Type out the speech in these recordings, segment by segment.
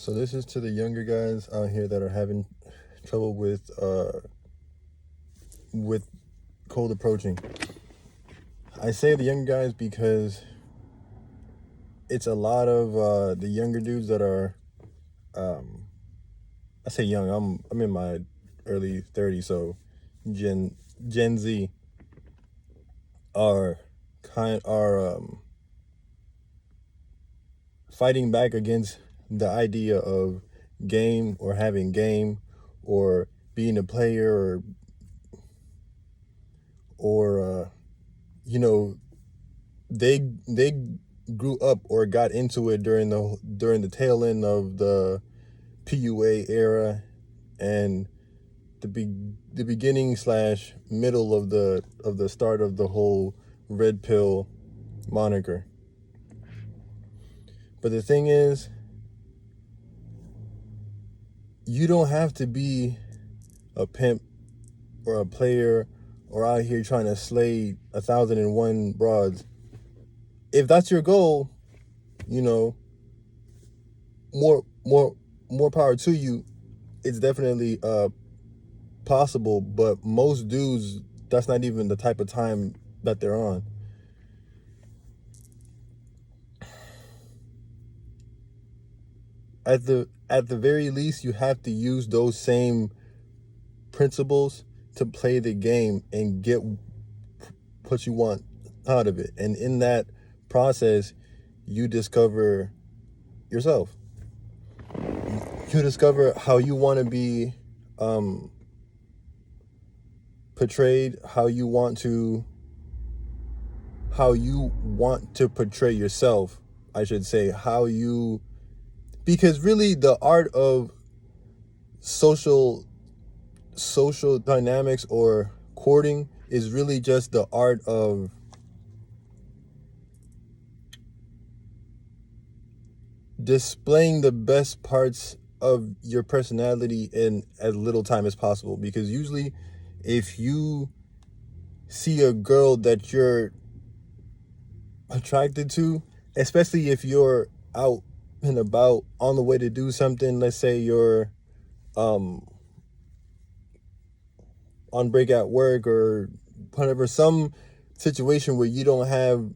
So this is to the younger guys out here that are having trouble with cold approaching. I say the younger guys because it's a lot of the younger dudes that are I say young. I'm in my early 30s, so Gen Z are fighting back against the idea of game or having game or being a player or they grew up or got into it during the tail end of the PUA era and the beginning / middle of the start of the whole red pill moniker. But the thing is, you don't have to be a pimp or a player or out here trying to slay 1,001 broads. If that's your goal, more power to you. It's definitely possible, but most dudes, that's not even the type of time that they're on. At the very least, you have to use those same principles to play the game and get what you want out of it. And in that process, you discover yourself. You discover how you want to be portrayed, how you want to portray yourself, I should say, because really the art of social dynamics or courting is really just the art of displaying the best parts of your personality in as little time as possible. Because usually if you see a girl that you're attracted to, especially if you're out and about on the way to do something, let's say you're on break at work or whatever, some situation where you don't have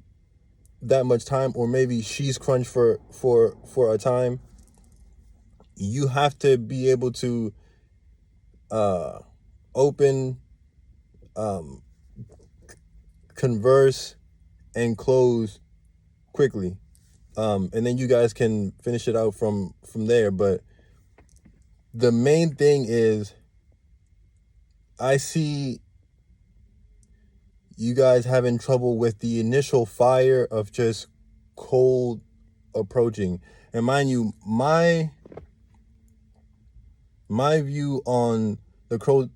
that much time, or maybe she's crunched for a time, you have to be able to open, converse, and close quickly, and then you guys can finish it out from there. But the main thing is, I see you guys having trouble with the initial fire of just cold approaching. And mind you, my view on the cold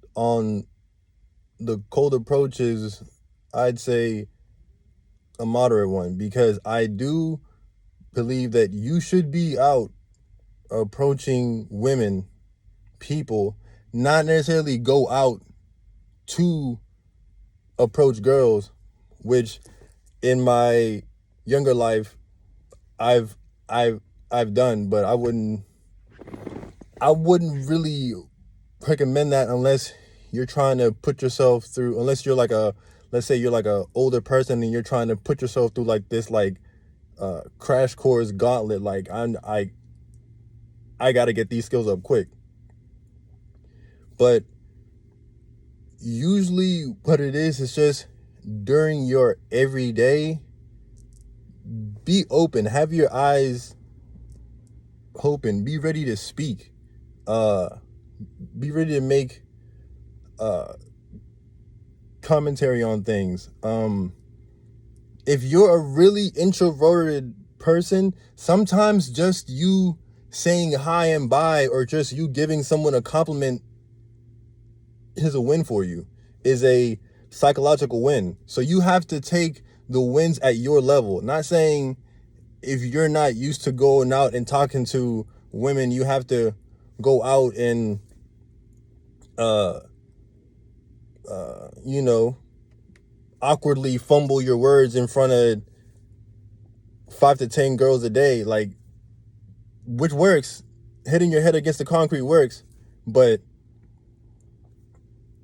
approach is, I'd say, a moderate one, because I do believe that you should be out approaching women, people, not necessarily go out to approach girls, which in my younger life I've done, but I wouldn't really recommend that unless you're trying to put yourself through, unless you're let's say you're like a older person and you're trying to put yourself through like this crash course gauntlet, like I got to get these skills up quick. But usually what it is just during your everyday, be open, have your eyes open, be ready to speak, be ready to make commentary on things. If you're a really introverted person, sometimes just you saying hi and bye, or just you giving someone a compliment is a win for you, is a psychological win. So you have to take the wins at your level. Not saying if you're not used to going out and talking to women, you have to go out and awkwardly fumble your words in front of 5 to 10 girls a day, like, which works hitting your head against the concrete works, but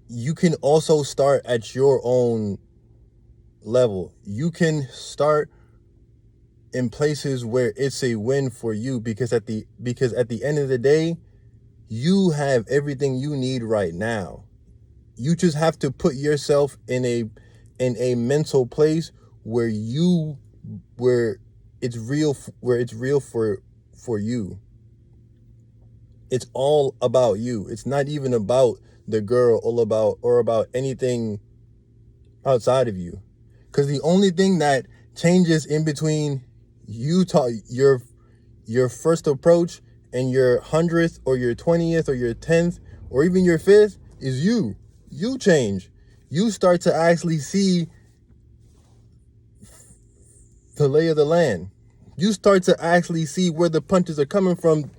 you can also start at your own level. You can start in places where it's a win for you, because at the end of the day, you have everything you need right now. You just have to put yourself in a mental place where it's real for you. It's all about you. It's not even about the girl or about anything outside of you. Because the only thing that changes in between your first approach and your 100th or your 20th or your 10th or even your 5th is you. You change. You start to actually see the lay of the land. You start to actually see where the punches are coming from,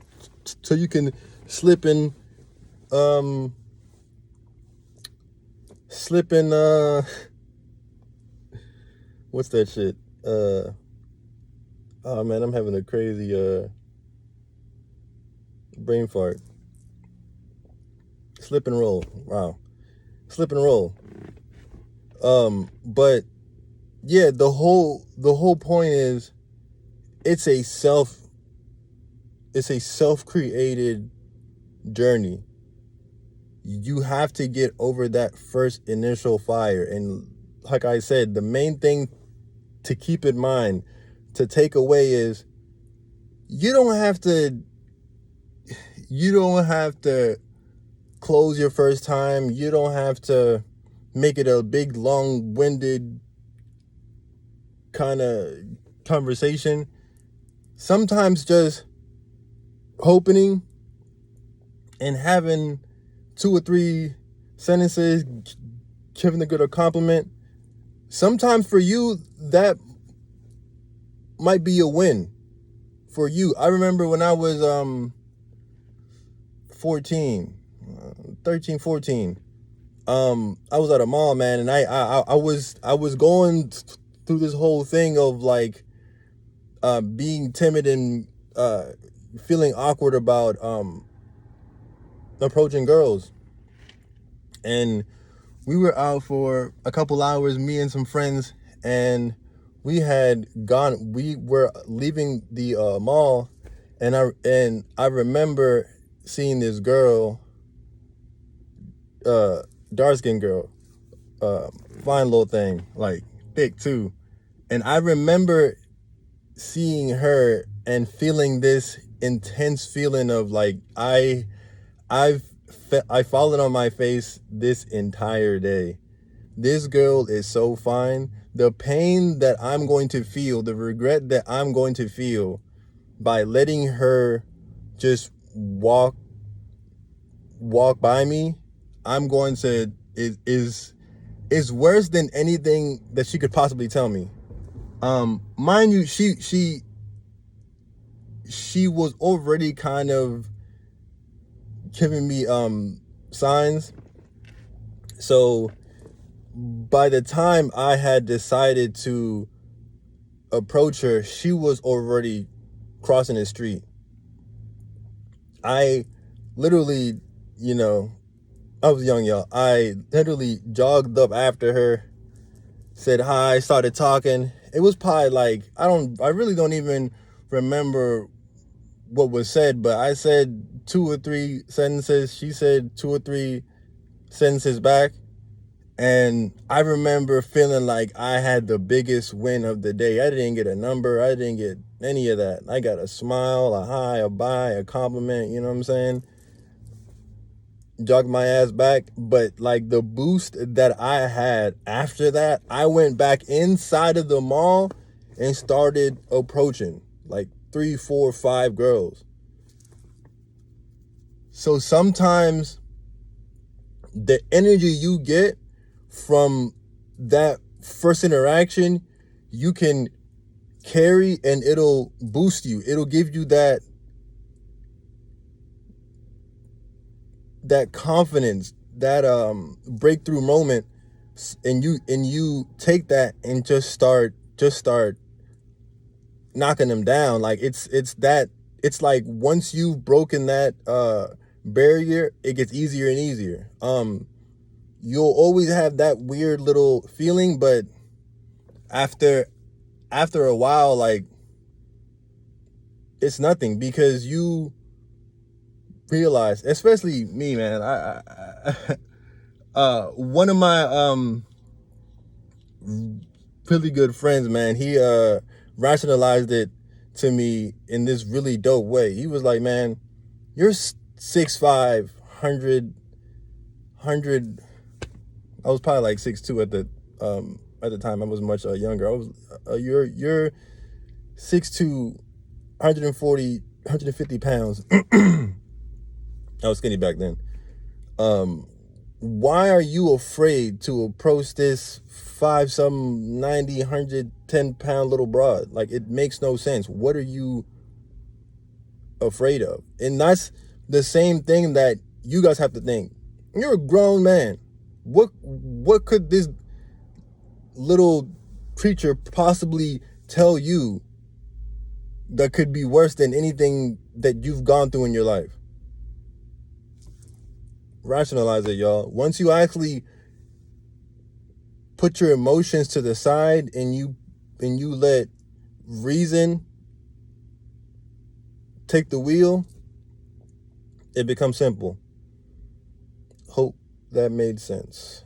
so you can slip in what's that shit? Oh man, I'm having a crazy brain fart. Slip and roll. Wow. Slip and roll. But yeah, the whole point is it's a self-created journey. You have to get over that first initial fire. And like I said, the main thing to keep in mind, to take away, is you don't have to close your first time. You don't have to make it a big, long-winded kind of conversation. Sometimes just opening and having 2 or 3 sentences, giving the girl a compliment. Sometimes for you, that might be a win for you. I remember when I was 13, 14, I was at a mall, man, and I was going through this whole thing of like being timid and feeling awkward about approaching girls. And we were out for a couple hours, me and some friends, and we were leaving the mall, and I remember seeing this girl, dark-skinned girl, fine little thing, like thick too. And I remember seeing her and feeling this intense feeling of like, I've fallen on my face this entire day. This girl is so fine. The pain that I'm going to feel, the regret that I'm going to feel by letting her just walk by me, I'm going to is worse than anything that she could possibly tell me. Mind you, she was already kind of giving me signs. So by the time I had decided to approach her, she was already crossing the street. I literally, I was young, y'all. I literally jogged up after her, said hi, started talking. It was probably like, I really don't even remember what was said, but I said 2 or 3 sentences. She said 2 or 3 sentences back. And I remember feeling like I had the biggest win of the day. I didn't get a number. I didn't get any of that. I got a smile, a hi, a bye, a compliment, you know what I'm saying? Jogged my ass back. But like the boost that I had after that, I went back inside of the mall and started approaching like 3, 4, 5 girls. So sometimes the energy you get from that first interaction, you can carry, and it'll boost you. It'll give you that confidence, that breakthrough moment, and you take that and just start knocking them down. Like it's it's like once you've broken that barrier, it gets easier and easier. You'll always have that weird little feeling, but after a while, like, it's nothing, because you realize, especially me, man. One of my really good friends, man, he rationalized it to me in this really dope way. He was like, man, you're 6'5", 100. I was probably like 6'2" at the time. I was much younger. I was you're 6'2", 140, 150 pounds. I was skinny back then. Why are you afraid to approach this 5-something, 90, 110 pound little broad? Like, it makes no sense. What are you afraid of? And that's the same thing that you guys have to think. You're a grown man. What could this little creature possibly tell you that could be worse than anything that you've gone through in your life? Rationalize it, y'all. Once you actually put your emotions to the side and you let reason take the wheel, it becomes simple. Hope that made sense.